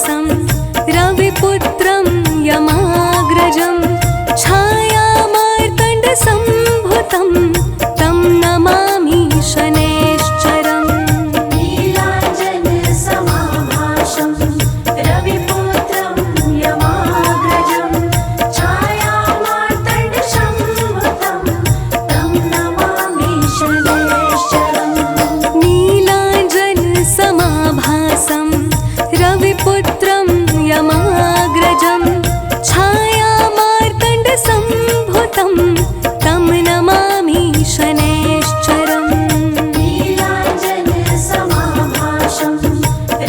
समाभासं रविपुत्रं यमाग्रजं छायामार्तण्डसम्भुतं तं नमामि शनैश्चरम्। नीलाञ्जनसमाभासं रविपुत्रं यमाग्रजं छायामार्तण्डसम्भुतं तं नमामि शनैश्चरम्। नीलाञ्जनसमाभासं रविपुत्रं यमाग्रजं छायामार्तण्डसम्भुतं तं नमामि शनैश्चरम्। नीलाञ्जनसमाभासं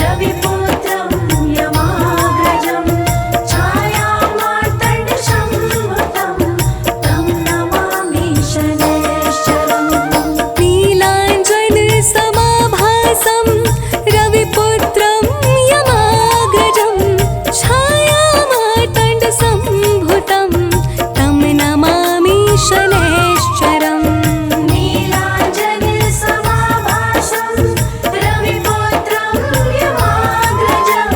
रविपुत्रं यमाग्रजं छायामार्तण्डसम्भुतं तं नमामि शनैश्चरम्। नीलाञ्जनसमाभासं रविपुत्रं यमाग्रजं छायामार्तण्डसम्भुतं तं नमामि शनैश्चरम्। नीलाञ्जनसमाभासं रविपुत्रं यमाग्रजं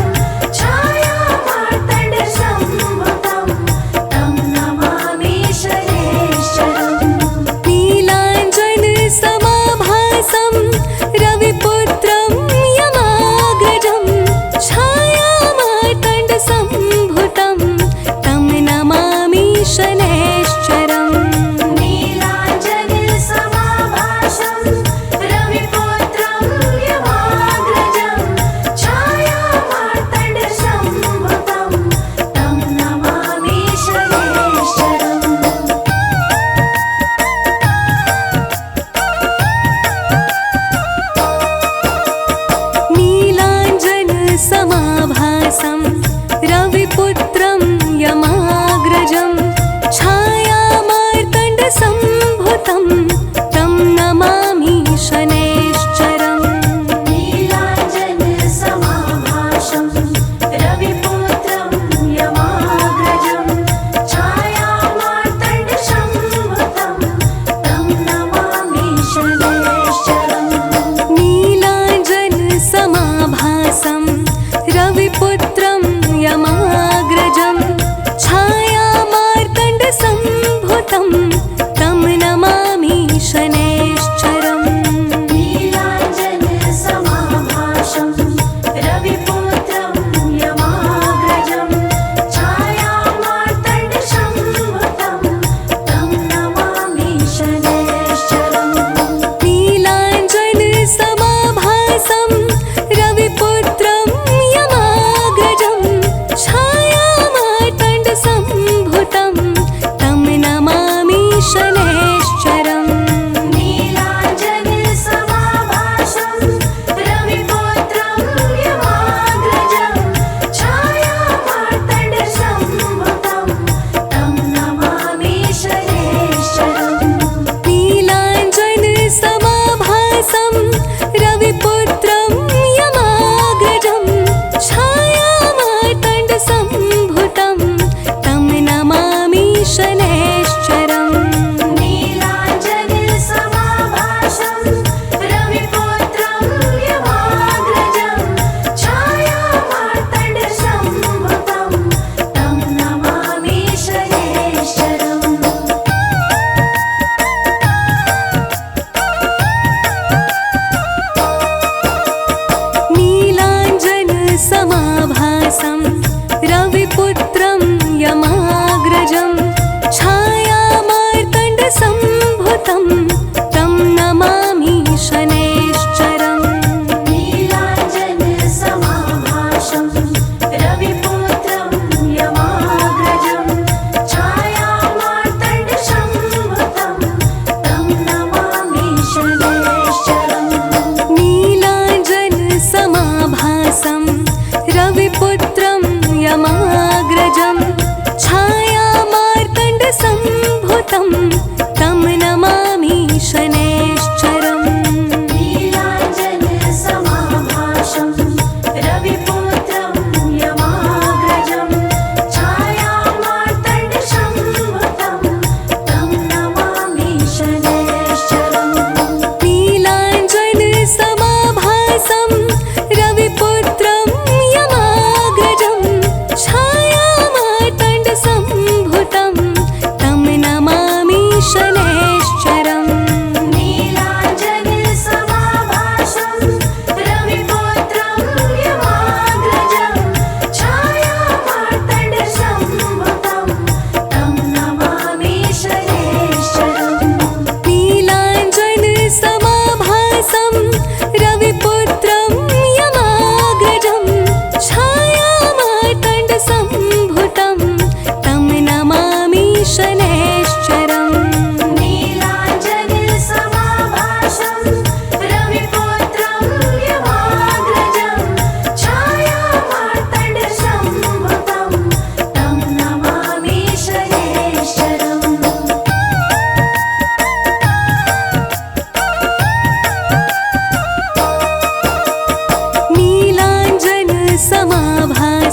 छायामार्तण्डसम्भुतं तं नमामि शनैश्चरम्। नीलाञ्जनसमाभासं रविपुत्रं यमाग्रजं छायामार्तण्डसम्भुतं तं नमामि शनैश्चरम्। नीलाञ्जनसमाभासं रविपुत्रं यमाग्रजं छायामार्तण्डसम्भुतं तं नमामि शनैश्चरम्। नीलाञ्जनसमाभासं रविपुत्रं यमाग्रजं छायामार्तण्डसम्भुतं तं नमामि शनैश्चरम्। नीलाञ्जनसमाभासं रविपुत्रं यमाग्रजं छायामार्तण्डसम्भुतं तं नमामि शनैश्चरम्। नीलाञ्जनसमाभासं रविपुत्रं यमाग्रजं छायामार्तण्डसम्भुतं तं नमामि शनैश्चरम्। नीलाञ्जनसमाभासं रविपुत्रं यमाग्रजं छायामार्तण्डसम्भुतं तं नमामि शनैश्चरम्। नीलाञ्जनसमाभासं रविपुत्रं यमाग्रजं छायामार्तण्डसम्भुतं तं नमामि शनैश्चरम्। नीलाञ्जनसमाभासं रविपुत्रं यमाग्रजं छायामार्तण्डसम्भुतं तं नमामि शनैश्चरम्। नीलाञ्जनसमाभासं रविपुत्रं यमाग्रजं छायामार्तण्डसम्भुतं तं नमामि शनैश्चरम्। नीलाञ्जनसमाभासं रविपुत्रं यमाग्रजं छायामार्तण्डसम्भुतं तं नमामि शनैश्चरम्। नीलाञ्जनसमाभासं रविपुत्रं यमाग्रजं छायामार्तण्डसम्भुतं तं नमामि शनैश्चरम्। नीलाञ्जनसमाभासं रविपुत्रं यमाग्रजं छायामार्तण्डसम्भुतं तं नमामि शनैश्चरम्। नीलाञ्जनसमाभासं रविपुत्रं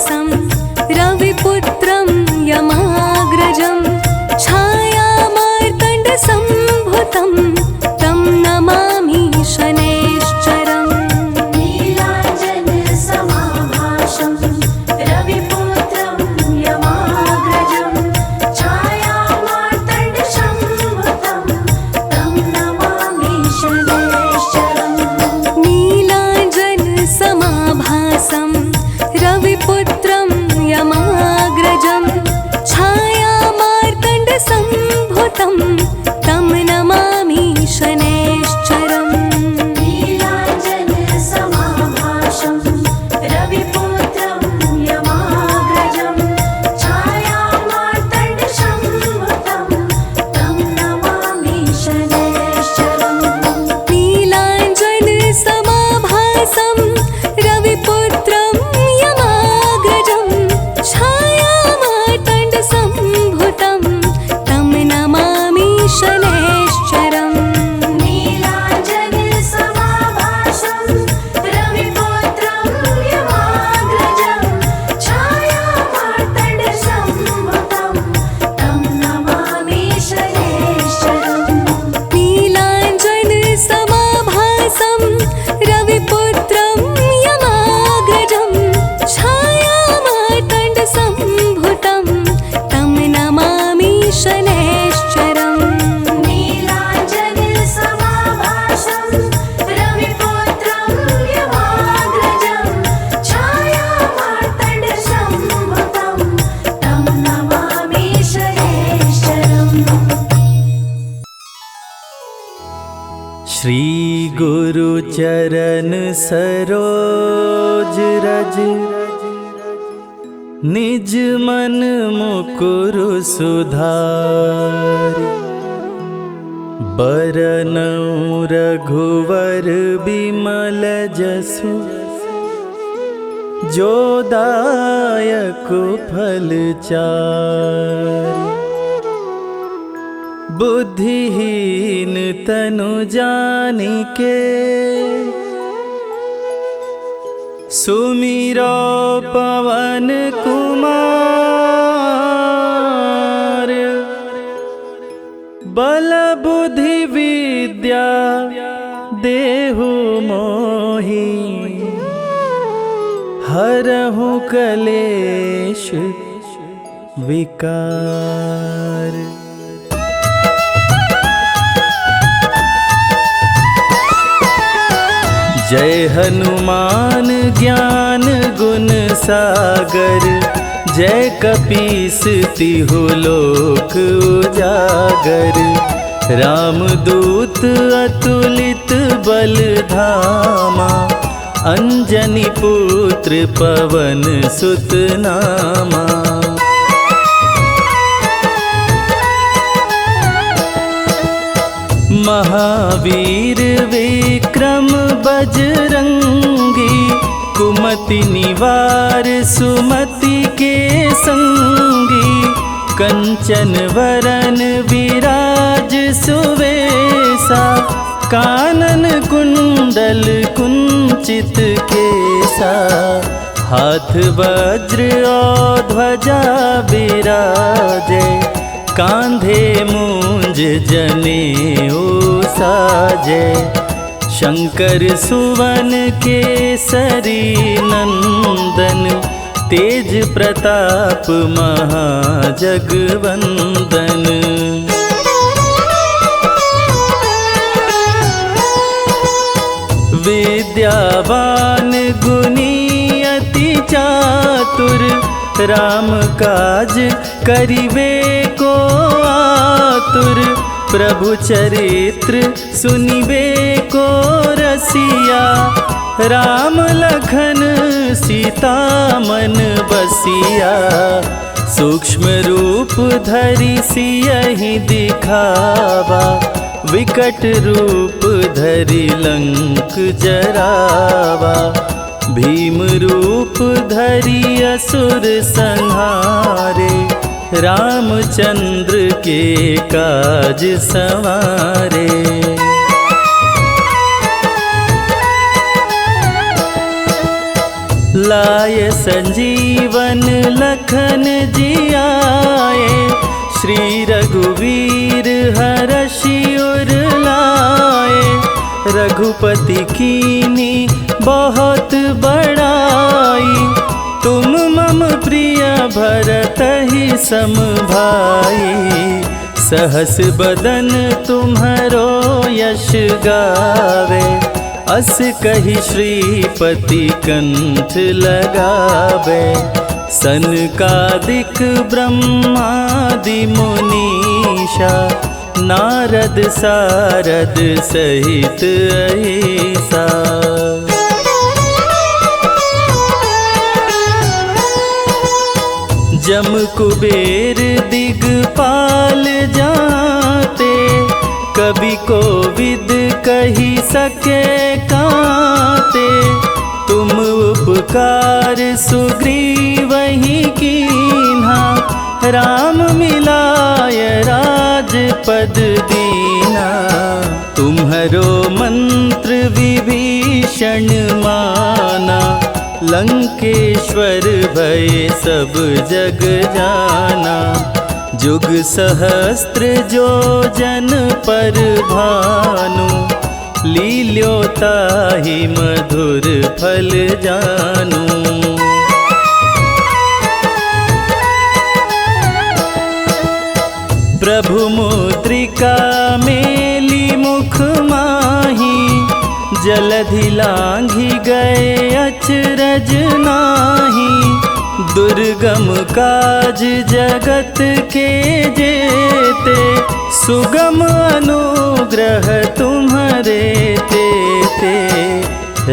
तमनमामीशनेश्चरम् रविपुत्रं यमाग्रजं छायामार्तण्डसम्भुतं तं नमामि शनैश्चरम् नीलाञ्जनसमाभासं रविपुत्रं यमाग्रजं छायामार्तण्डसम्भुतं तं नमामि शनैश्चरम् नीलाञ्जनसमाभासं रविपुत्रं यमाग्रजं छायामार्तण्डसम्भुतं तं नमामि शनैश्चरम् नीलाञ्जनसमाभासं रविपुत्रं यमाग्रजं छायामार्तण्डसम्भुतं तं नमामि शनैश्चरम् नीलाञ्जनसमाभासं रविपुत्रं यमाग्रजं छायामार्तण्डसम्भुतं तं नमामि शनैश्चरम् नीलाञ्जनसमाभासं रविपुत्रं यमाग्रजं छायामार्तण्डसम्भुतं तं नमामि शनैश्चरम् नीलाञ्जनसमाभासं रविपुत्रं यमाग्रजं छायामार्तण्डसम्भुतं तं नमामि शनैश्चरम् नीलाञ्जनसमाभासं रविपुत्रं यमाग्रजं छायामार्तण्डसम्भुतं तं नमामि शनैश्चरम् श्री गुरु चरण सरोज रज निज मन मुकुरु सुधारि बरनउँ रघुवर बिमल जसु जो दायक फल चारि बुद्धिहीन तनु जानिके सुमिरो पवन कुमार बल बुद्धि विद्या देहु मोहि हरहु कलेश विकार। जय हनुमान ज्ञान गुण सागर जय कपीस तिहु लोक उजागर रामदूत अतुलित बल धामा अंजनी पुत्र पवन सुत नामा। महावीर विक्रम बजरंगी कुमति निवार सुमति के संगी कंचन वरन विराज सुवेसा कानन कुंडल कुंचित केसा हाथ वज्र और ध्वजा विराजे कांधे मूंज जनेऊ साजे शंकर सुवन केसरी नंदन तेज प्रताप महाजगवंदन। विद्यावान गुणी अति चातुर राम काज करिवे को आतुर प्रभु चरित्र सुनिवे को रसिया राम लखन सीता मन बसिया सूक्ष्म रूप धरि सियहि दिखावा विकट रूप धरि लंक जरावा भीम रूप धरि असुर संहारे रामचंद्र के काज सवारे। लाय संजीवन लखन जियाए, श्री रघुवीर हरषि उर लाए। रघुपति कीनी बहुत बड़ाई, तुम मम प्रिय भरत ही सम भाई। सहस बदन तुम्हरो यश गावे, अस कहि श्रीपति कंठ लगावे। सनकादिक ब्रह्मादि मुनीषा, नारद सारद सहित अहिसा। जम कुबेर दिगपाल जाते, कवि कोविद कही सके काते। तुम उपकार सुग्रीवहि कीन्हा, राम मिलाय राजपद दीना। तुम्हरो मंत्र विभीषण माना, लंकेश्वर भय सब जग जाना। जुग सहस्त्र जो जन पर भानु, लील्योताहि मधुर फल जानू। प्रभु मुद्रिका मेली मुख माही, जलधि लांघि गए अचरज नाही। दुर्गम काज जगत के जेते, सुगम अनुग्रह तुम्हरे तेते।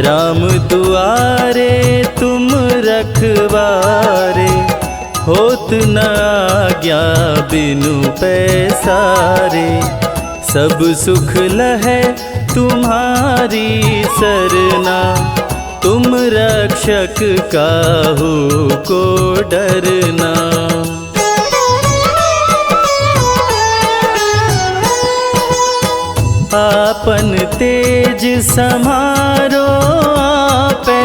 राम दुआरे तुम रखवारे, होत न आज्ञा बिनु पैसारे। सब सुख लहै तुम्हारी सरना, तुम रक्षक काहू को डरना। आपन तेज समारो आपे,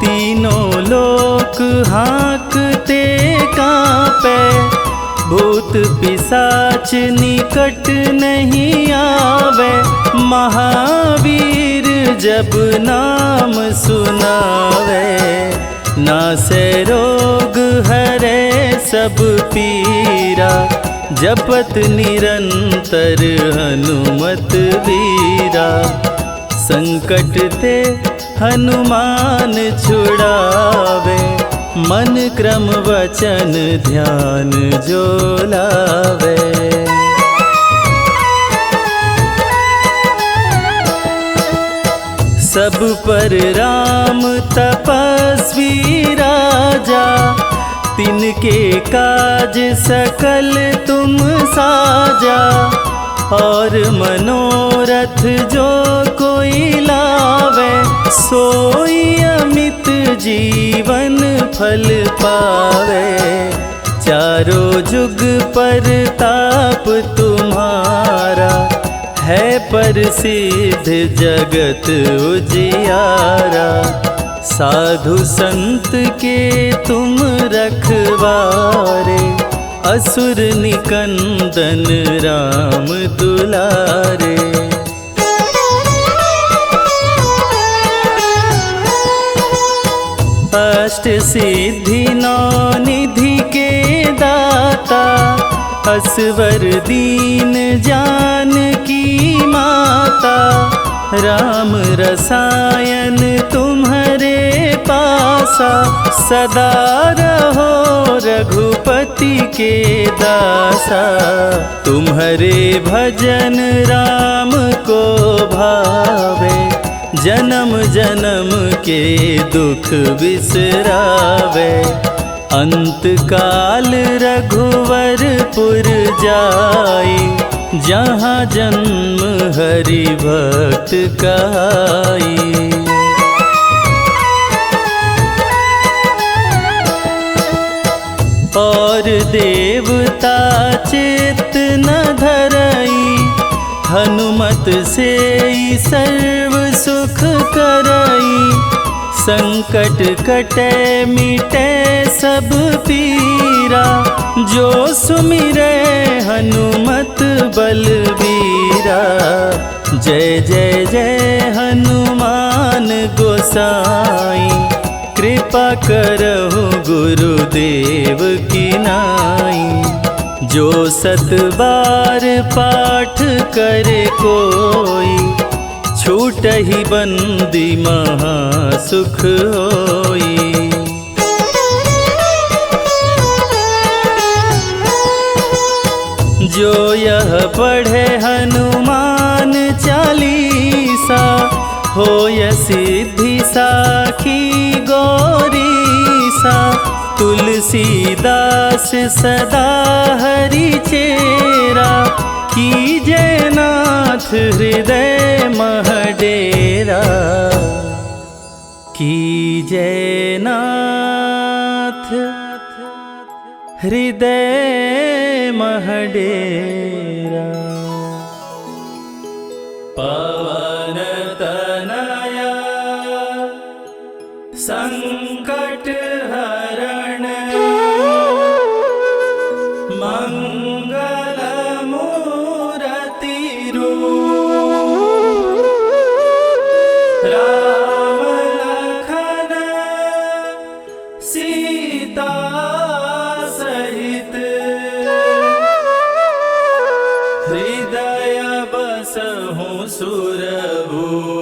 तीनों लोक हाँकते कांपे। भूत पिशाच निकट नहीं आवे, महावीर जब नाम सुनावे। नासै रोग हरै सब पीरा, जपत निरंतर हनुमत वीरा। संकट ते हनुमान छुड़ावे, मन क्रम वचन ध्यान जो लावे। सब पर राम तपस्वी राजा, तिनके काज सकल तुम साजा। और मनोरथ जो कोई लावे, सोई अमित जीवन फल पावे। चारों जुग पर ताप तुम्हारा, है प्रसिद्ध जगत उजियारा। साधु संत के तुम रखवारे, असुर निकंदन राम दुलारे। अष्ट सिद्धि नौ निधि के दाता, असवर दीन जानकी माता। राम रसायन तुम्हारे पासा, सदा रहो रघुपति के दासा। तुम्हारे भजन राम को भावे, जन्म जन्म के दुख बिसरावे। अंत काल रघुवरपुर जाई, जहाँ जन्म हरि भक्त कहाई। और देवता चित्त न धरई, हनुमत से सर्व सुख करई। संकट कटे मिटे सब पीरा, जो सुमिरे हनुमत बलबीरा। जय जय जय हनुमान गोसाई, कृपा करहु गुरुदेव की नाई। जो 7 बार पाठ करे कोई, छूटहि बंदी महा सुख होई। जो यह पढ़े हनुमान चालीसा, होय सिद्धि साखी गौरीसा। तुलसीदास सदा हरि चेरा, कीजय नाथ हृदय मह डेरा। कीजय नाथ हृदय मह डेरा। पवन तनया संकट हरण, मंगल मूरति रूप। राम लखन सीता सहित, हृदय बसहु सुरभूप।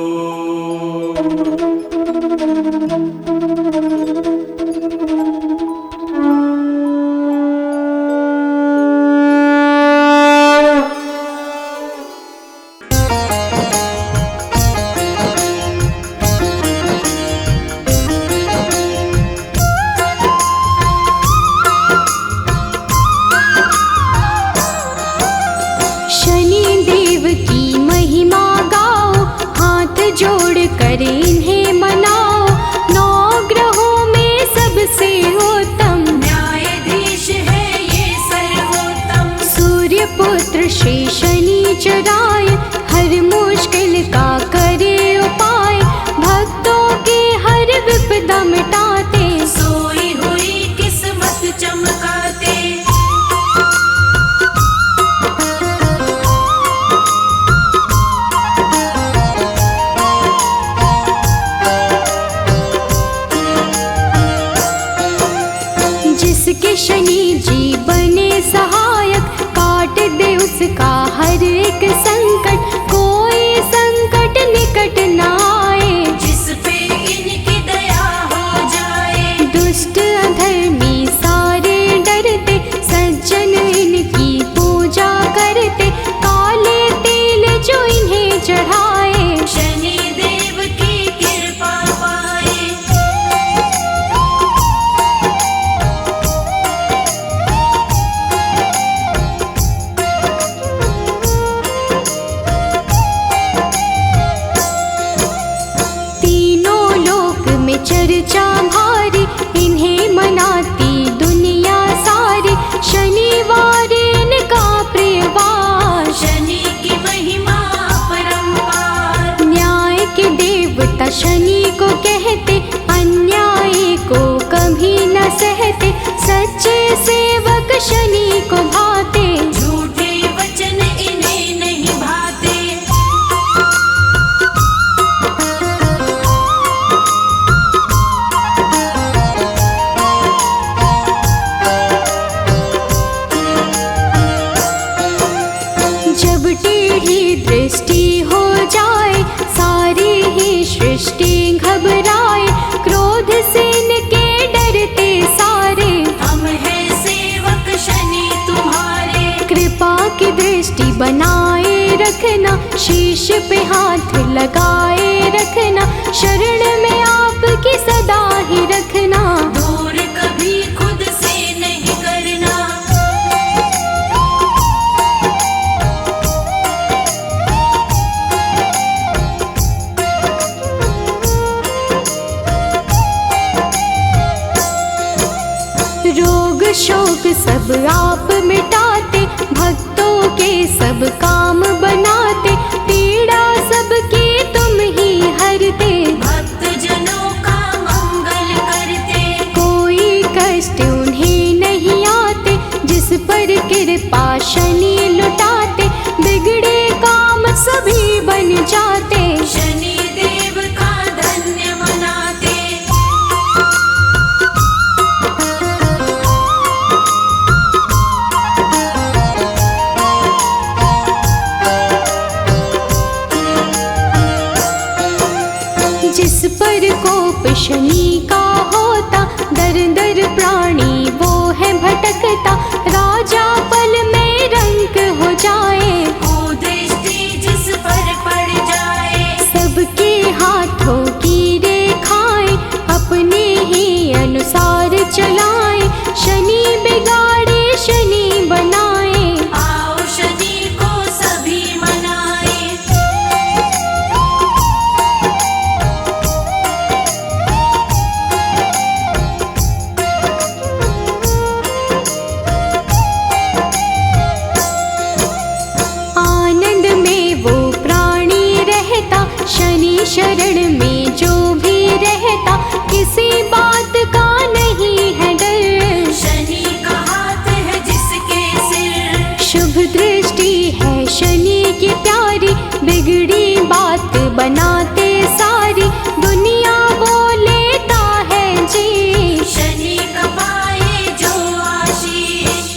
कर इन्हें मनाओ, 9 ग्रहों में सबसे उत्तम न्यायाधीश है ये सर्वोत्तम। सूर्य पुत्र श्री शनिचराय, हर मुश्किल का करे उपाय। भक्तों की हर विपदा मिटाते, सोई हुई किस्मत चमकाते। जिसके शनि जी बने सहायक, काट दे उसका हर एक संकट। कोई संकट निकट न आए, जिस पे इनकी दया हो जाए। दुष्ट अधर्मी सारे डरते, सज्जन इनकी पूजा करते। काले तेल जो इन्हें चढ़ाए, शनि देव की कृपा पाए। चर्चा भारी, इन्हें मनाती दुनिया सारी। शनिवार इनका प्रियवार, शनि की महिमा परंपार। न्याय के देवता शनि को कहते, अन्याय को कभी न सहते। सच्चे सेवक शनि को भाते, झूठे वचन इन्हें नहीं भाते। जब टेढ़ी दृष्टि हो जाए, सारी ही सृष्टि घबराए। क्रोध से इनके डरते सारे, हम हैं सेवक शनि तुम्हारे। कृपा की दृष्टि बनाए रखना, शीश पे हाथ लगाए रखना। शरण में आपकी सदा ही रखना, दूर कभी खुद से नहीं करना। रोग शोक सब आप मिटाते, भक्तों के सब काम बनाते। पीड़ा सबकी तुम ही हरते, भक्त जनों का कोप शनि का होता, दर दर प्राणी वो है भटकता, राजा पल में रंक हो जाए, कुदृष्टि जिस पर पड़ जाए। सबके हाथों की रेखाएं अपने ही अनुसार चलाए, शनि बिगाड़े शनि बनाए, आओ शनि को सभी मनाए। आनंद में वो प्राणी रहता, शनि शरण में जो भी रहता, किसी बात का नहीं है डर, शनि का हाथ है जिसके सिर, शुभ दृष्टि है शनि की प्यारी, बिगड़ी बात बनाते सारी, दुनिया वो लेता है जी, शनि का पाए जो आशीष।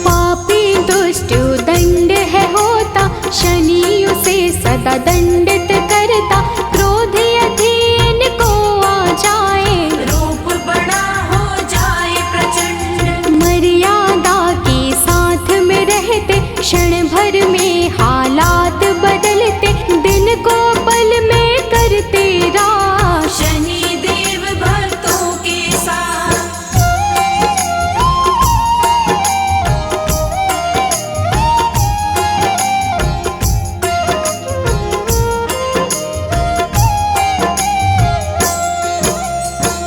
पापी दुष्ट दंड है होता, शनि उसे सदा दंडित करता, क्रोध अधीन को आ जाए, रूप बड़ा हो जाए प्रचंड, मर्यादा के साथ में रहते, क्षण भर में हालात बदलते, दिन को पल में करते राश, शनि देव भक्तों के साथ।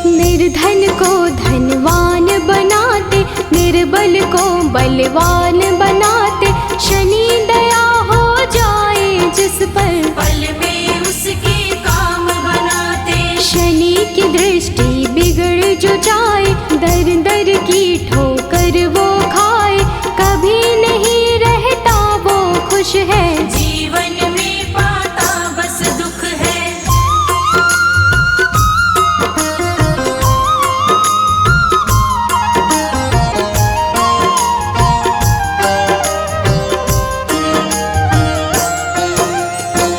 निर्धन को धनवान बनाते, निर्बल को बलवान बनाते, शनि दया हो जाए जिस पर, पल में उसके काम बनाते, शनि की दृष्टि बिगड़ जो जाए, दर दर की ठोकर वो खाए, कभी नहीं रहता वो खुश है, जीवन में पाता बस दुख है।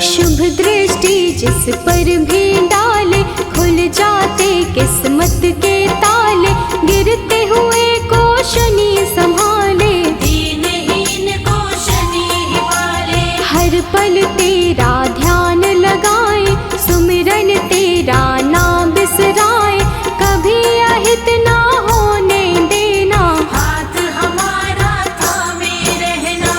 शुभ दृष्टि जिस पर भी डाले, खुल जाते किस्मत के ताले, गिरते हुए को शनि संभाले, दीनहीन को शनि ही पाले, हर पल तेरा ध्यान लगाए, सुमिरन तेरा ना बिसराए, कभी अहित ना होने देना, हाथ हमारा थामे रहना।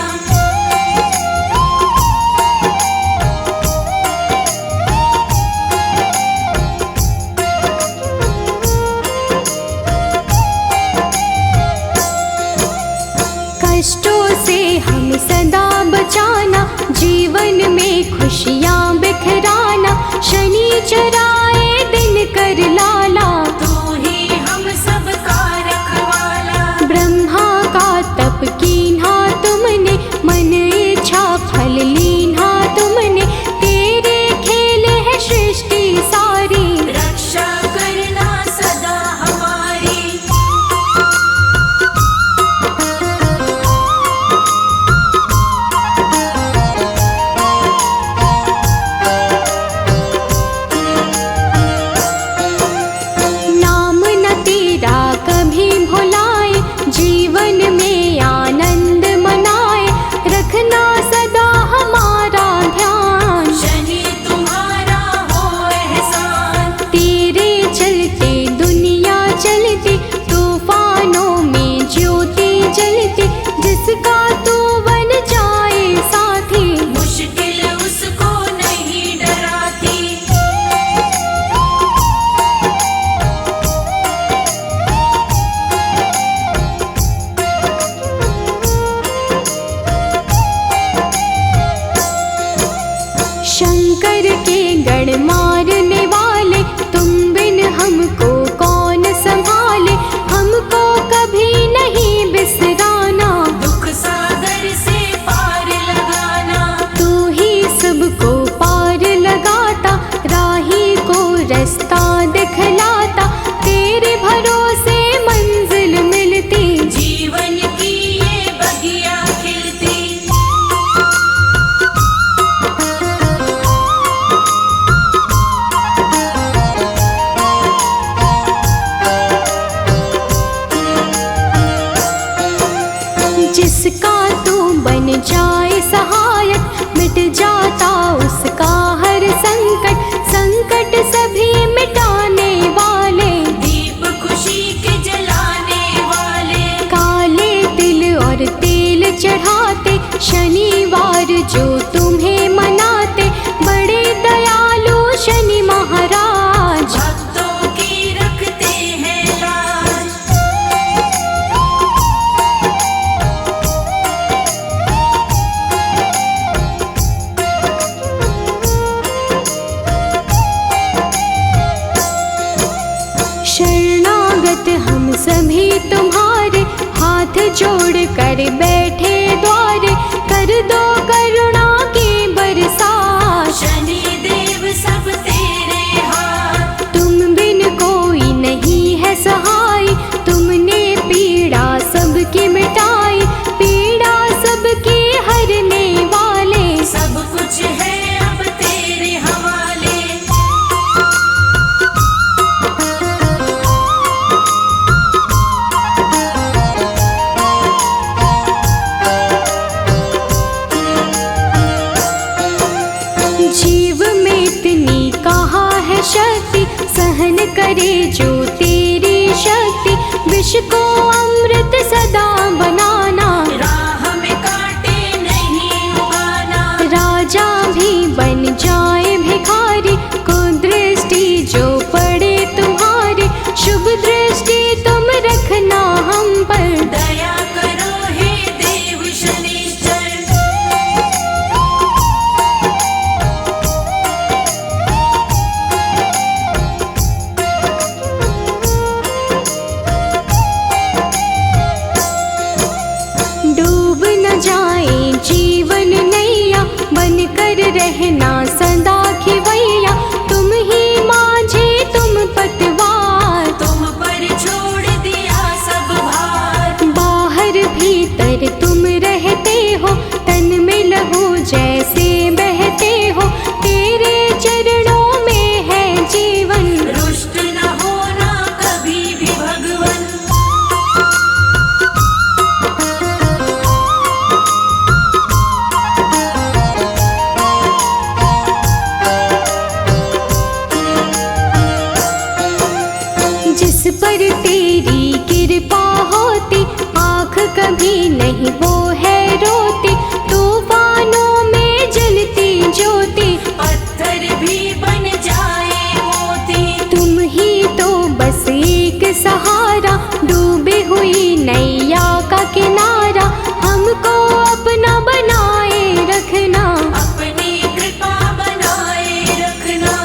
कष्टों से हम सदा बचाना, जीवन में खुशियाँ बिखराना, शनि चराए दिन कर लाला, तू ही हम सबका रखवाला, ब्रह्मा का तप कीन्हा तुमने, मन इच्छा फल लीन्हा तुमने, तेरे खेल है सृष्टि सारी, रक्षा करना सदा हमारी। जिसका तू बन जाए सहायक, मिट जाता उसका हर संकट। संकट सभी मिटाने वाले, दीप खुशी के जलाने वाले, काले तिल और तेल चढ़ाते, शनिवार जो तुम्हें मनाते, बड़े दयालु शनि महाराज। भक्तों की रखते हैं लाज। शरणागत हम सभी तुम्हारे, हाथ जोड़ कर बैठे द्वारे, कर दो करुणा की बरसात। शनि देव सब तेरे हाथ, तुम बिन कोई नहीं है सहाय, तुमने पीड़ा सबकी मिटाई, पीड़ा सबकी हरने वाले। सब कुछ है अब तेरे हवाले। जीव में इतनी कहाँ है शक्ति, सहन करे जो तेरी शक्ति, विष को अमृत सदा बनाना, राह में कांटे नहीं उगाना, राजा भी बन जाए भिखारी, कुदृष्टि जो पड़े तुम्हारी, शुभ दृष्टि तुम रखना हम पर। दया करो हे देव शनिश्चर। डूब न जाए जीवन नैया, बन कर रहना सदा खिवैया, तुम ही माझे तुम पतवार, तुम पर छोड़ दिया सब भार। बाहर भीतर तुम रहते हो, तन में लहू जैसे बहते हो, तेरे चरणों में है जीवन। रुष्ट न होना कभी भी भगवन। जिस पर तेरी कृपा होती, आँख कभी नहीं वो है रोती, तूफानों में जलती ज्योति, पत्थर भी बन जाए मोती। तुम ही तो बस एक सहारा, डूबी हुई नैया का किनारा, हमको अपना बनाए रखना। अपनी कृपा बनाए रखना।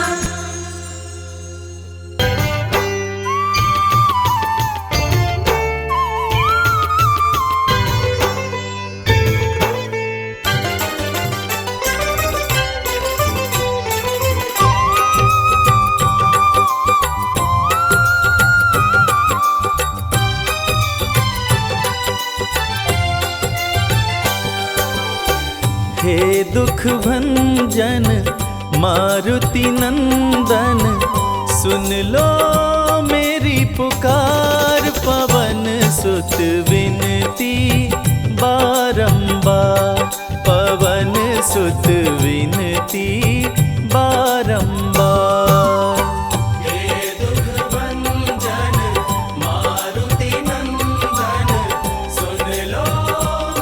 हे दुख भंजन मारुति नंदन, सुन लो मेरी पुकार, पवन सुत विनती बारंबार, पवन सुत विनती बारंबार। हे दुख भंजन मारुति नंदन, सुन लो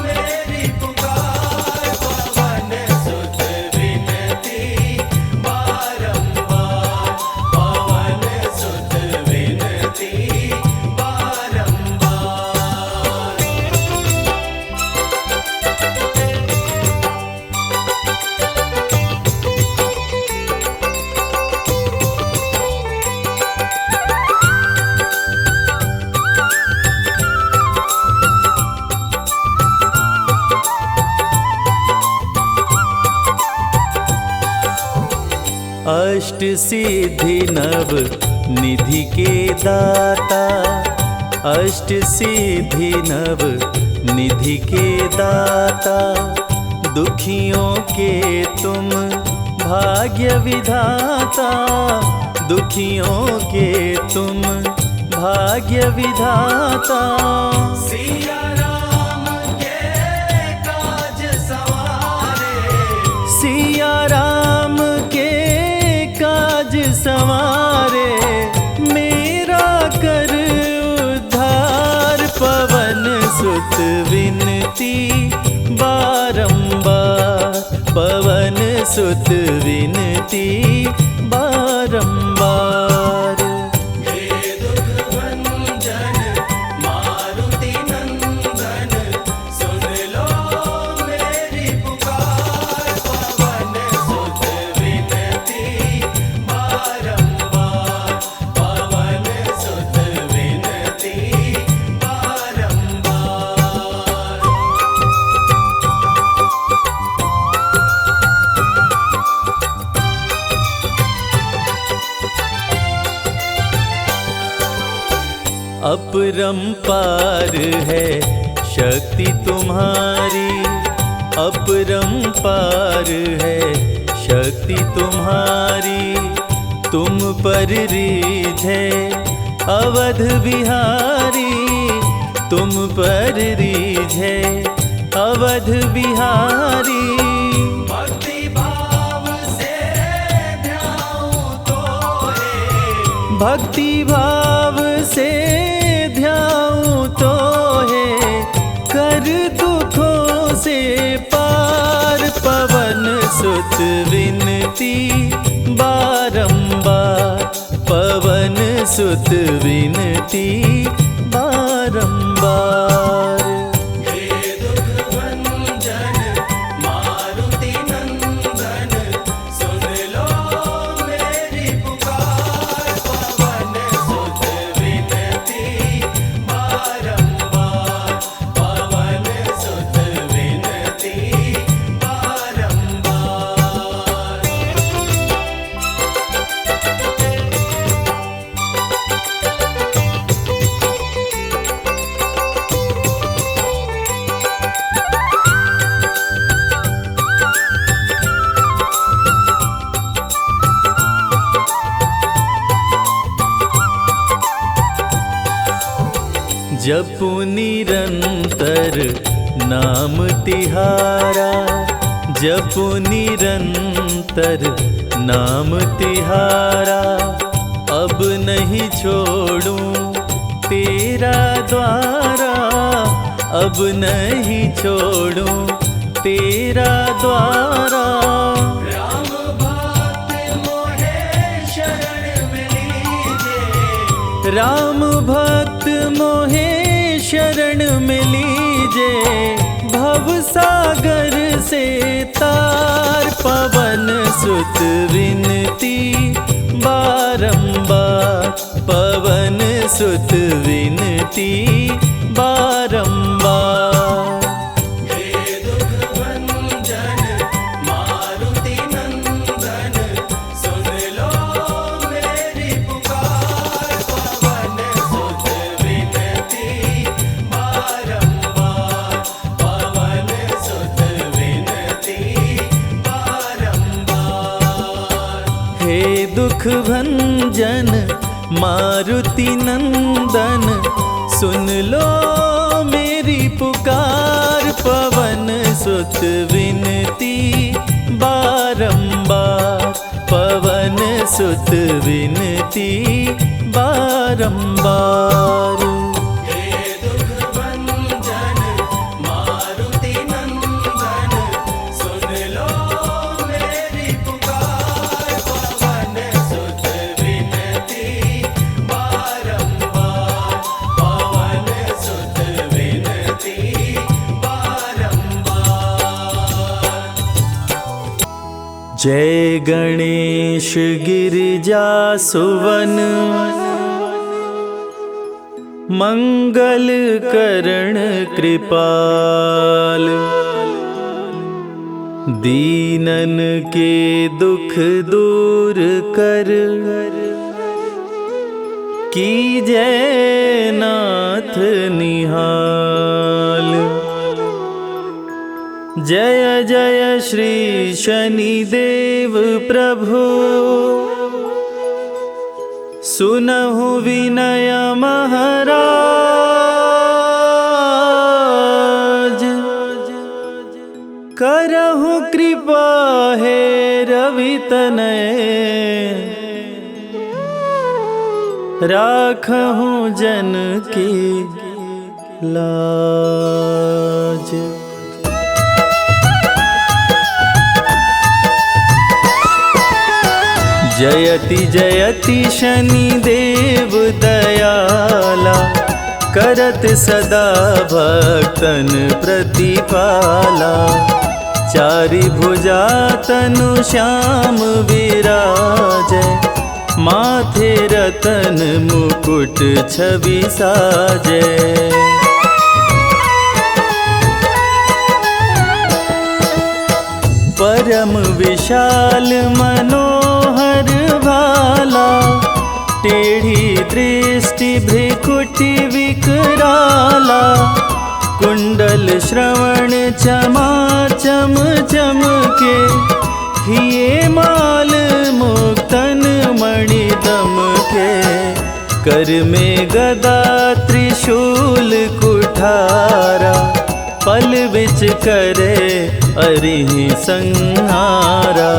मेरी पुकार, पवन सुत विनती बारंबार, पवन सुत विनती बारंबार। अष्ट सिद्धि नव निधि के दाता, अष्ट सिद्धि नव निधि के दाता, दुखियों के तुम भाग्य विधाता, दुखियों के तुम भाग्य विधाता। सिया राम के संवारे, मेरा कर उद्धार। पवन सुत विनती बारंबार, पवन सुत विनती बारंबार। अपरंपार है शक्ति तुम्हारी, अपरंपार है शक्ति तुम्हारी। तुम पर रीझे अवध बिहारी, तुम पर रीझे अवध बिहारी। भक्ति भाव से ध्याऊं तोहे, भक्ति भाव से ध्याऊं तोहे, कर दुखों से पार। पवन सुत विनती बारंबार, पवन सुत विनती बारंबार। जपु निरंतर नाम तिहारा, जपु निरंतर नाम तिहारा। अब नहीं छोड़ूं तेरा द्वारा, अब नहीं छोड़ूं तेरा द्वारा। राम भक्त मोहे शरण में लीजे, राम भक्त मोहे शरण में लीजे। भव सागर से तार, पवन सुत विनती बारंबार, पवन सुत विनती बारंबार। दुख भंजन मारुति नंदन, सुन लो मेरी पुकार। पवन सुत विनती बारंबार, पवन सुत विनती बारंबार। जय गणेश गिरिजा सुवन, मंगल करण कृपाल। दीनन के दुख दूर कर, कीजय नाथ निहाल। जय जय श्री शनिदेव प्रभु, सुनहु विनय महाराज। करहु कृपा हे रवि तनय, राखहूँ जन की लाज। जयति जयति शनि देव दयाला, करत सदा भक्तन प्रतिपाला। चारि भुजा तनु श्याम विराजै, माथे रतन मुकुट छवि साजै। परम विशाल मनोहर भाला, टेढ़ी दृष्टि भ्रिकुटि विकराला। कुंडल श्रवण चमाचम चमके, हिये माल मुक्तन मणि दमके। कर में गदा त्रिशूल कुठारा, पल बिच करे अरिहि संहारा।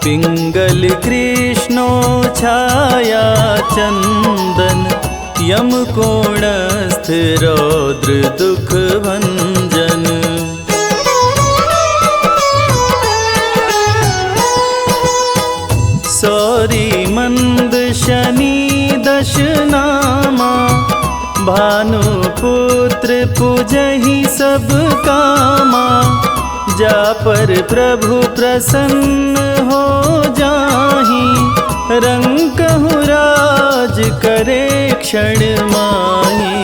पिंगल कृष्णो छाया चंदन, यम कोणस्थ रौद्र दुख भंजन। सौरी मंद शनि दश नामा, भानुपुत्र पूजहि सब कामा। जा पर प्रभु प्रसन्न हो जाहि, रंकहु राज करे क्षण माहि।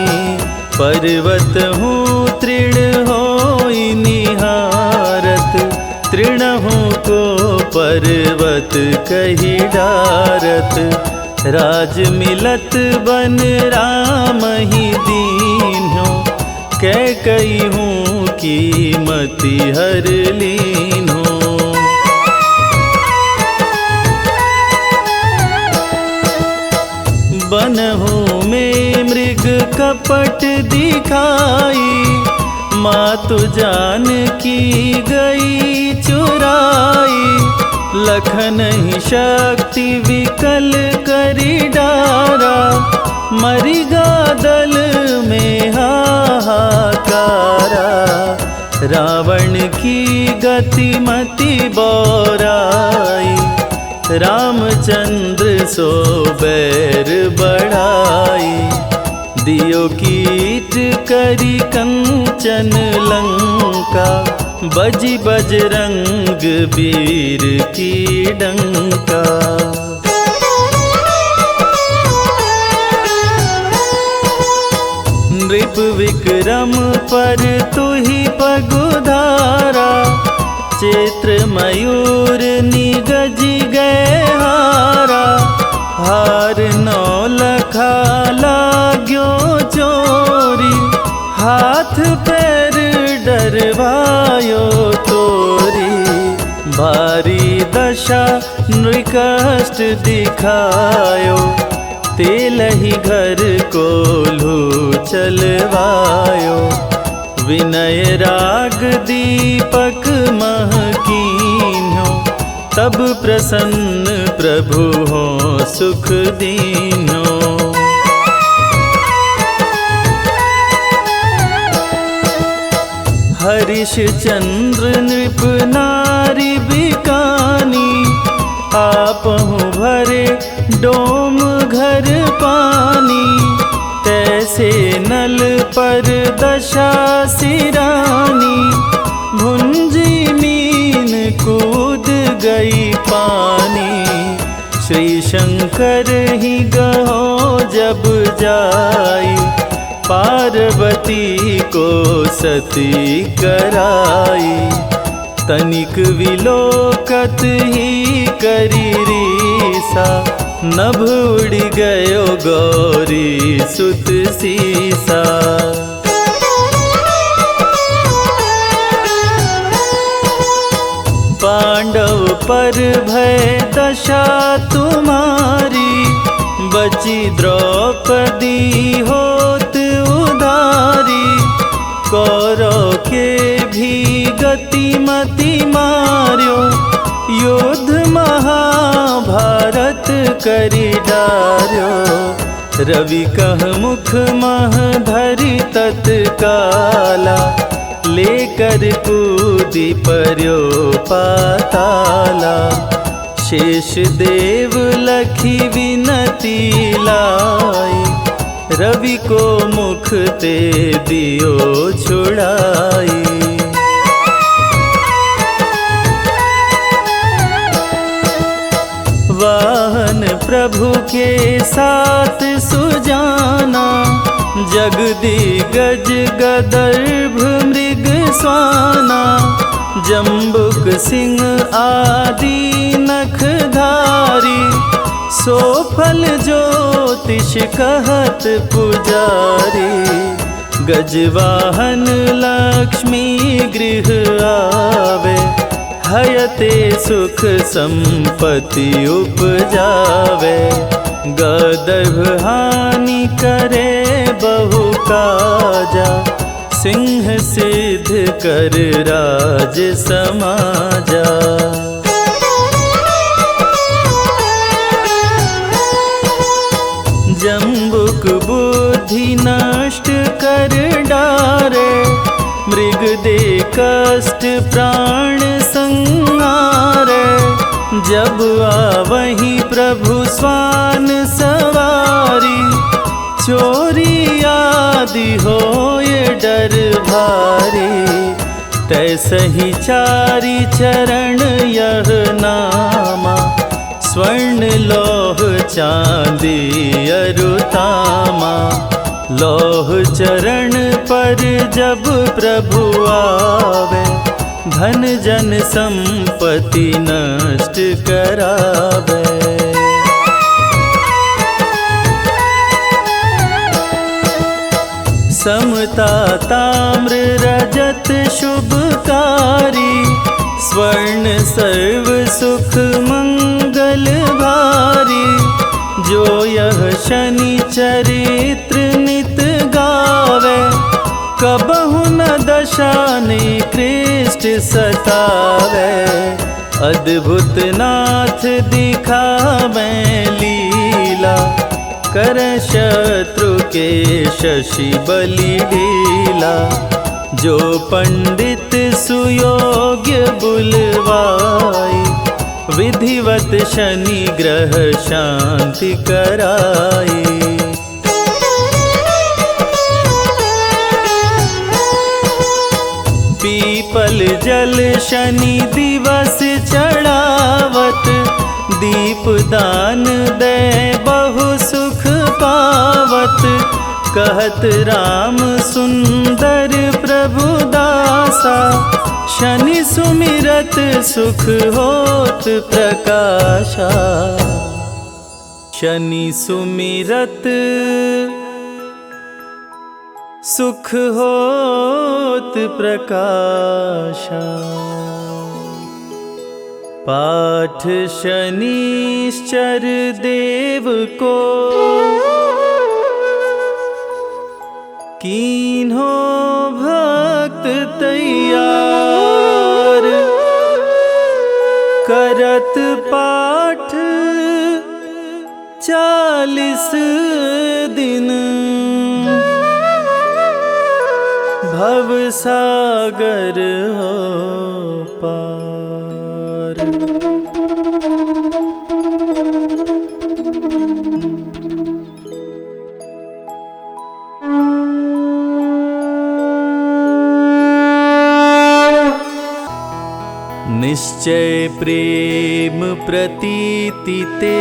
पर्वत हूँ तृण होई निहारत, तृणहु को पर्वत कहि डारत। राज मिलत बन राम ही दीन्हो, कैकई हूँ कीमति हर लीन्हो। बनहु में मृग कपट दिखाई, मातु जानकी गई चुराई। लखन ही शक्ति विकल करी डारा, मरिगा दल में हाहाकारा। रावण की गति मति बौराई, रामचंद्र सो बैर बढ़ाई। दियो कीट करी कंचन लंका, बजी बजरंग वीर की डंका। नृप विक्रम पर तुहि पगुधारा, चित्र मयूर निगजी गए हारा। हार नौलखा लाग्यो चोरी, हाथ पैर डरवायो तोरी। भारी दशा नृकष्ट दिखायो, तेलहि घर कोल्हू चलवायो। विनय राग दीपक महकीन्हो, तब प्रसन्न प्रभु हो सुख दीन्हो। हरिश चंद्र नृप नारी बिकानी, आपहु भरे डोम घर पानी। तैसे नल पर दशा सिरानी, भुंजी मीन कूद गई पानी। श्री शंकर ही गहो जब जाई, पार्वती को सती कराई। तनिक विलोकत ही करी रीसा, नभ उड़ गयो गौरी सुत सीसा। पांडव पर भय दशा तुम्हारी, बची द्रौपदी होत उधारी। कौरव के भी गति मति मार्यो, युद्ध महाभारत करी डार्यो। रवि कह मुख मह धरि तत्काला, लेकर कूदी पर्यो पाताला। शेष देव लखी विनती लाई, रवि को मुख ते दियो छुड़ाई। वाहन प्रभु के साथ सुजाना, जगदिगज गदर्भ मृग स्वाना। जम्बुक सिंह आदि नखधारी, सो फल ज्योतिष कहत पुजारी। गजवाहन लक्ष्मी गृह आवे, हयते सुख संपत्ति उपजावे। गदर्भ हानि करे बहु काजा, सिंह सिद्ध कर राज समाजा। जम्बुक बुद्धि नष्ट कर डारे, मृग दे कष्ट प्राण संहारे। जब आवहि प्रभु स्वान सवारी, चोरी आदि होए डर भारी। तैसहि चारि चरण यह नामा, स्वर्ण लौह चांदी अरुतामा। लौह चरण पर जब प्रभु आवे, धन जन संपत्ति नष्ट करावे। समता ताम्र रजत शुभकारी, स्वर्ण सर्व सुख मंगल भारी। जो यह शनि चरित्र नित गावे, कबहु न दशा निकृष्ट सतावे। अद्भुत नाथ दिखावे लीला, कर शत्रु के शशि बलि लीला। जो पंडित सुयोग्य बुलवाई, विधिवत शनि ग्रह शांति कराई। पीपल जल शनि दिवस चढ़ावत, दीप दान दे बहु सुख पावत। कहत राम सुंदर प्रभु दासा, शनि सुमिरत सुख होत प्रकाशा। शनि सुमिरत सुख होत प्रकाशा। पाठ शनिश्चर देव को, कीन्हो भक्त तैयार। करत पाठ 40 दिन, भव सागर हो पार। निश्चय प्रेम प्रतीति ते,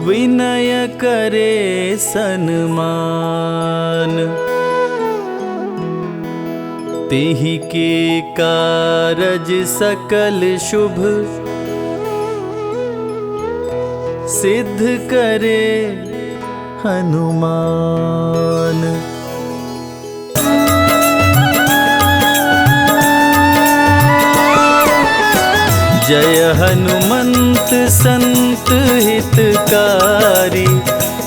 विनय करे सन्मान। तेहि के कारज सकल शुभ, सिद्ध करे हनुमान। जय हनुमंत संत हितकारी,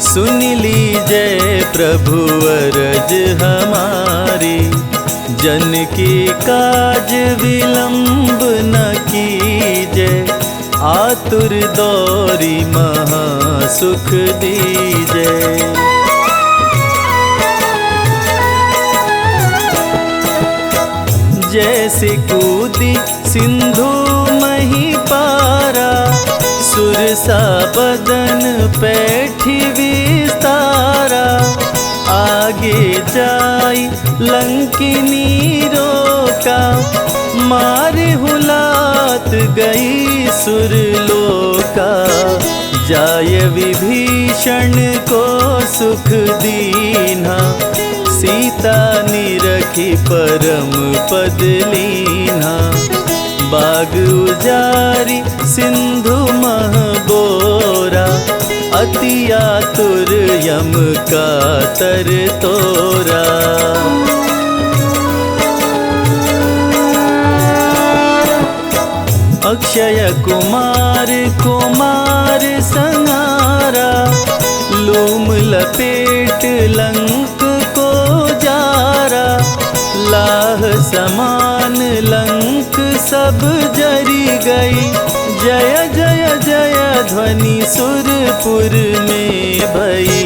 सुन लीजय प्रभु अरज हमारी। जन की काज विलंब न कीजय, आतुर दौरी महासुख दीजे। जैसे कूदी सिंधु मही पारा, सुरसा बदन पैठी विस्तारा। आगे जाई लंकिनी रोका, मारे हुलात गई सुरलोका। जाय विभीषण को सुख दीन्हा, सीता निरखी परम पद लीन्हा। बाग उजारी सिंधु मह बोरा, अति आतुर यम का तर तोरा। अक्षय कुमार कुमार संहारा, लूम लपेट लंक को जारा। लाह समान लंक सब जरी गई, जय जय जय ध्वनि सुरपुर में भई।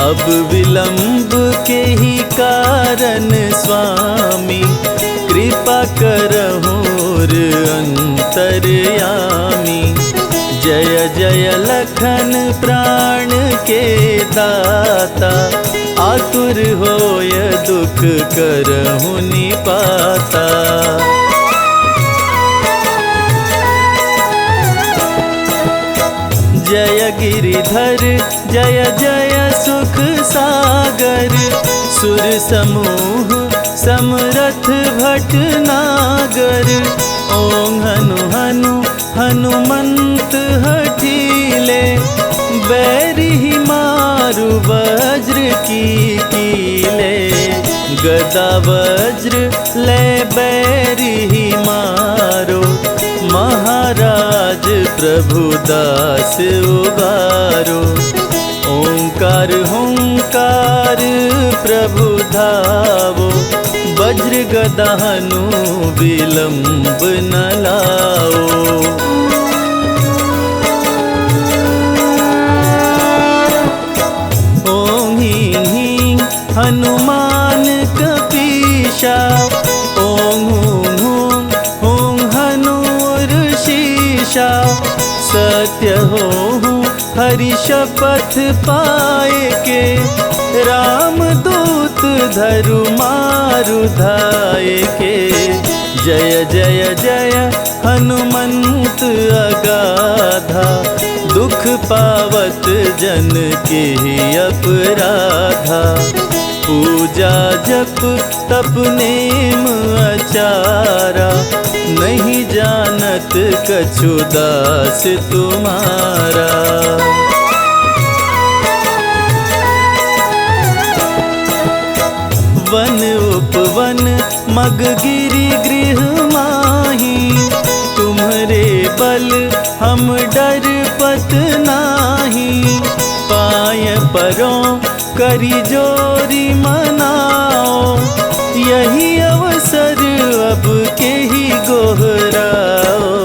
अब विलंब के ही कारण स्वामी, कृपा करहुर अंतर्यामी। जय जय लखन प्राण के दाता, आतुर होय दुख करहु निपाता। जय गिरिधर जय जय सुख सागर, सुर समूह समरथ भटनागर। ओं हनु हनु हनुमंत हठीले, बैरी मारु वज्र की कीले। गदा वज्र ले बैरी मारो, महाराज प्रभुदास उबारो। ओंकार हुंकार प्रभु धावो, वज्र गदा हनु विलंब न लाओ। ओं हीं हीं हनुमान कपीशा, ओं हूं हूं हूं हनुर शीशा। सत्य हो हरि शपथ पाए के, राम दूत धरु मारु धाये के। जय जय जय हनुमंत अगाधा, दुख पावत जन के अपराधा। पूजा जप तप नेम आचारा, नहीं जानत कछु दास तुम्हारा। वन उपवन मग गिरि गृह माही, तुम्हरे बल हम डर पत नाही। पाय परों करी जोरी मनाओ, यही अवसर अब के ही गोहराओ।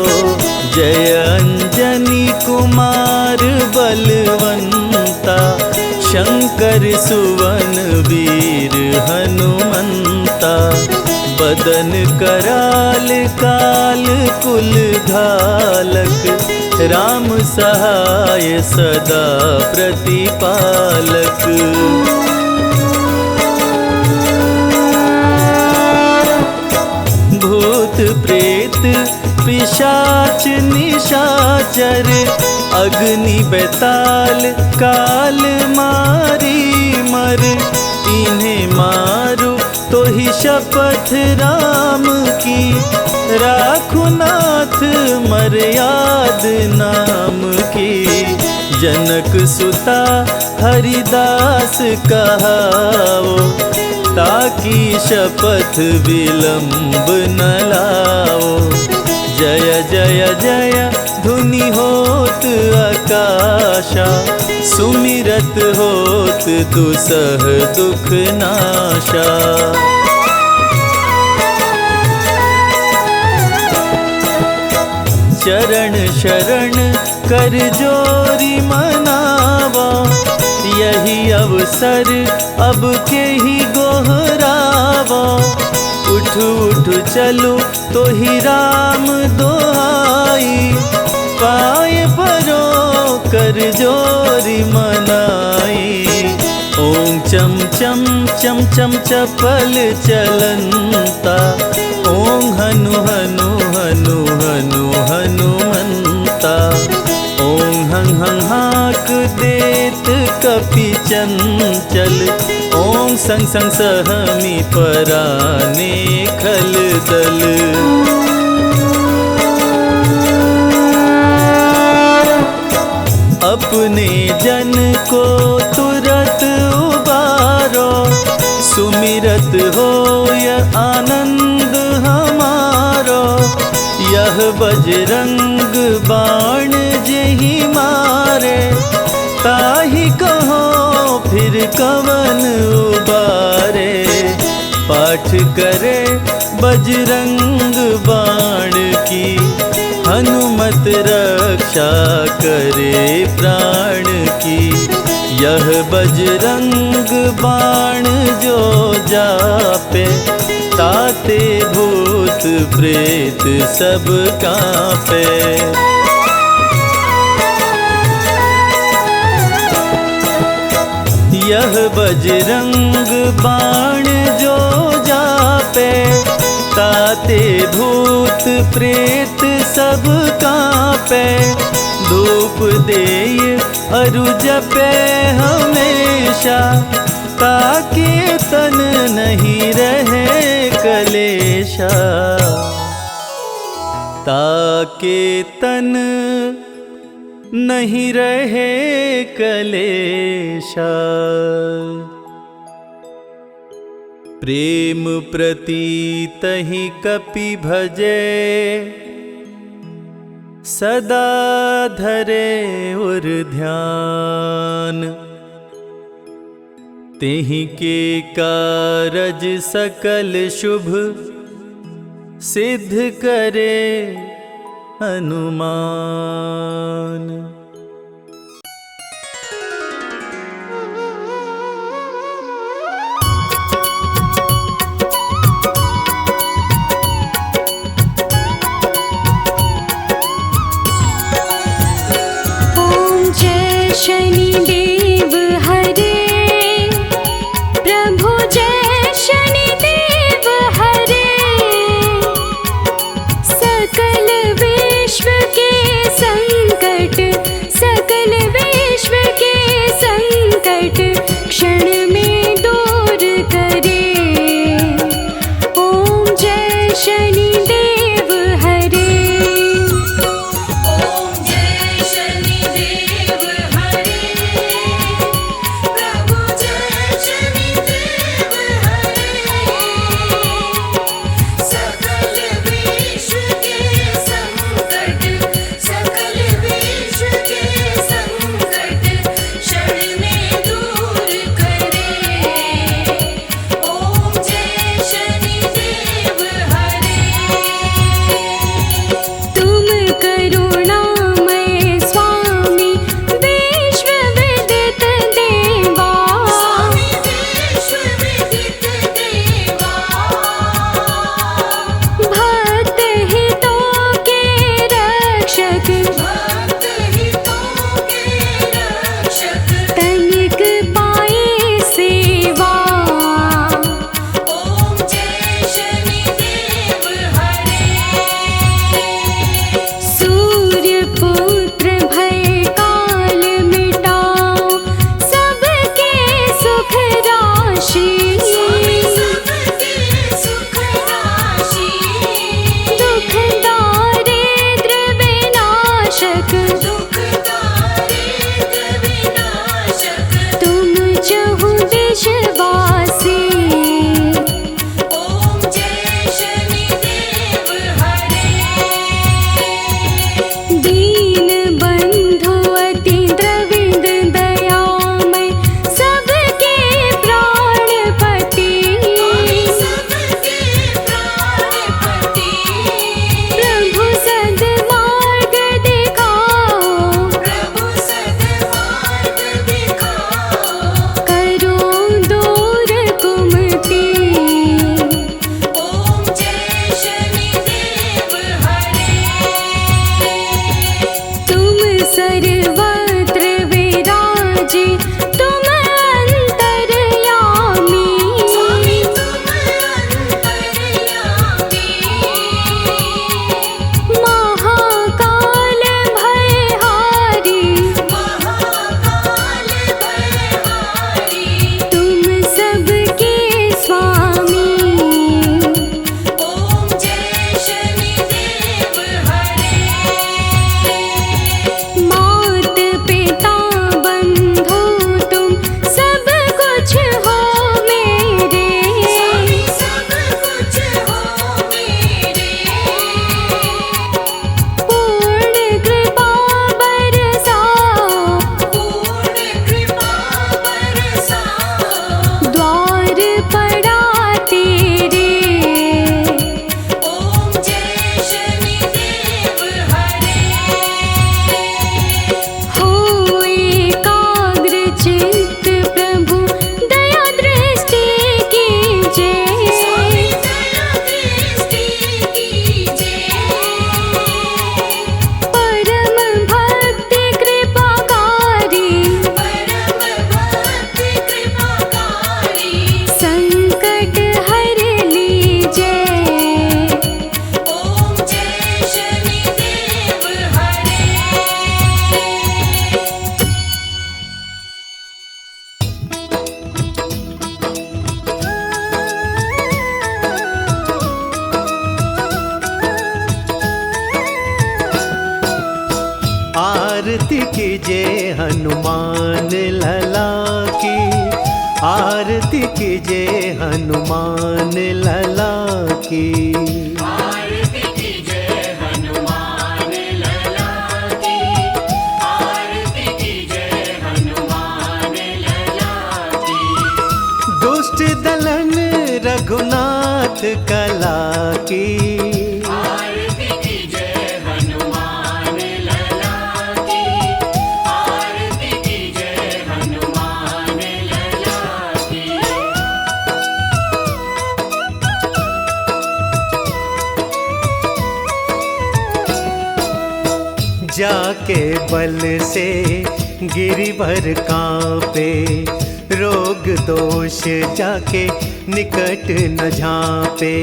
जय अंजनी कुमार बलवंता, शंकर सुवन वीर हनुमंता। बदन कराल काल कुल घालक, राम सहाय सदा प्रतिपालक। भूत प्रेत पिशाच निशाचर, अग्नि बेताल काल मारी मर। इन्हें मारो तो ही शपथ राम की, राखु नाथ मर्याद नाम की। जनक सुता हरिदास कहाओ, ताकि शपथ विलंब न लाओ। जय जय जय धुनि होत आकाशा, सुमिरत होत दुसह दुख नाशा। चरण शरण कर जोरी मनावा, यही अवसर अब के ही गोहरावा। उठ उठ चलो तो ही राम दोहाई, पाए परो कर जोरी मनाई। ओम चम चम चम चम चपल चलंता, ओम हनु हनु हनु हनु हनुमंता। ओम हं हं हाक देत कपि चंचल, ओम संग संग सहमी पराने खल दल। अपने जन को तुरत उबारो, सुमिरत होय आनंद हमारो। यह बजरंग बाण जेहि मारे, ताहि कहो फिर कवन उबारे। पाठ करे बजरंग बाण की, हनुमत रक्षा करे प्राण की। यह बजरंग बाण जो जापे, ताते भूत प्रेत सब कांपे। यह बजरंग बाण जो जापे, ताते भूत प्रेत सब कांपे। धूप देय अरु जपे हमेशा, ताके तन नहीं रहे कलेशा। ताके तन नहीं रहे कलेशा। प्रेम प्रतीत ही कपि भजे, सदा धरे उर ध्यान। तेहि के कारज सकल शुभ, सिद्ध करे हनुमान। शनि देव हरे, प्रभु जय शनि देव हरे। सकल विश्व के संकट आरती कीजिए हनुमान लला की, आरती कीजिए हनुमान लला की। आरती कीजिए हनुमान लला की, आरती कीजिए हनुमान लला की। दुष्ट दलन रघुनाथ कला की, आरती कीजिए हनुमान लला की, आरती कीजिए हनुमान लला की। जाके बल से गिरिवर कांपे, रोग दोष जाके निकट न झांपे।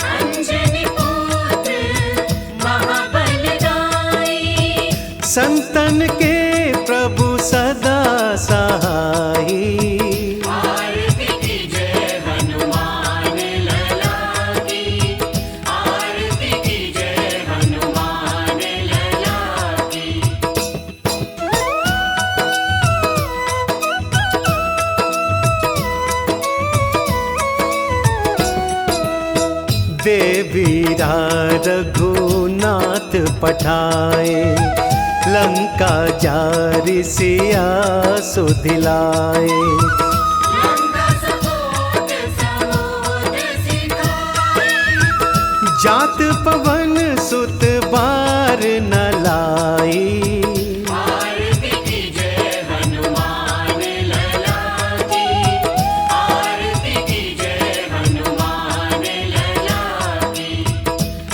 अंजनी पुत्र महाबलदाई, संतन के प्रभु सदा सहाई। आरती कीजिए हनुमान लला की, आरती कीजिए हनुमान लला की। देवीरा रघुनाथ पठाए, लंका जारि सिया सुधिलाए। लंका सपोत समुद्र सिखाए, जात पवन सुत बार न लाई। आरती कीजिए हनुमान लला की, आरती कीजिए हनुमान लला की,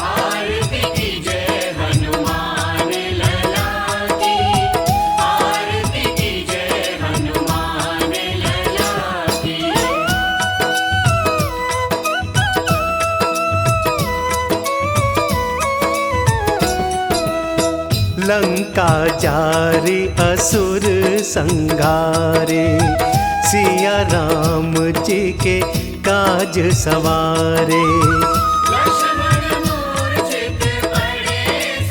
आरती कीजिए हनुमान लला की, आरती कीजिए हनुमान लला की। लंका जारी असुर संघारे, सिया राम जी के काज सवारे। लक्ष्मण मूर्छित पड़े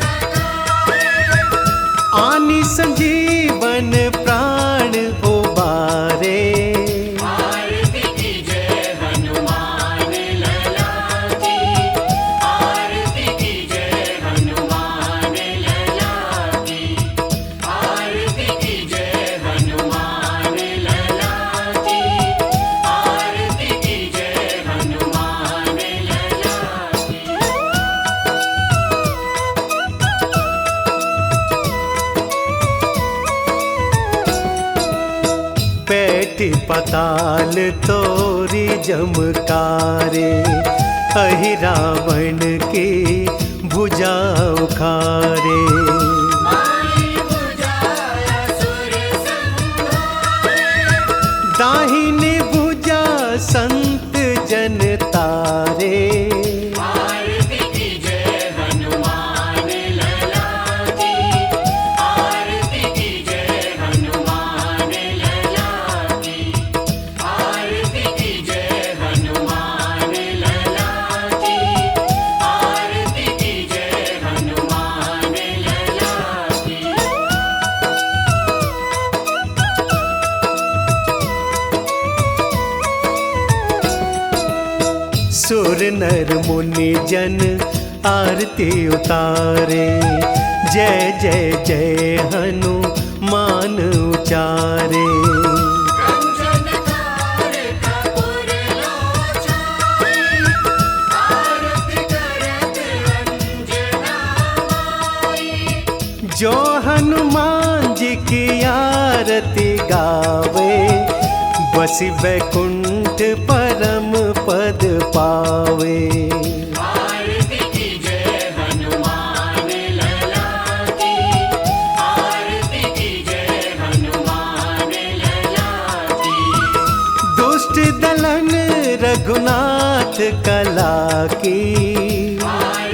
सकाए, आनी संजीवन प्राण उबारे। आरती कीजिए हनुमान लला की, आरती कीजिए हनुमान लला की, आरती कीजिए हनुमान लला की, आरती कीजिए हनुमान लला की। पैठ पताल तोरी जमकारे, अहि रावण की भुजा उखारे। माई बुझाय असुर संहारे, दाहिनी भुजा संत जन तारे। आरती कीजिए हनुमान लला की, आरती कीजिए हनुमान लला की, आरती कीजिए हनुमान लला की, आरती कीजिए हनुमान लला की। सुर नर मुनि जन आरती उतारे, जय जय जय हनुमान उचारे। कंचन थार कपूर लोचन, आरती करत अंजना माई। जो हनुमान जी की आरती गावे, बसी वैकुंठ परम पद पावे। आरती कीजिए हनुमान लला की, आरती कीजिए हनुमान लला की। दुष्ट दलन रघुनाथ कला की, आरती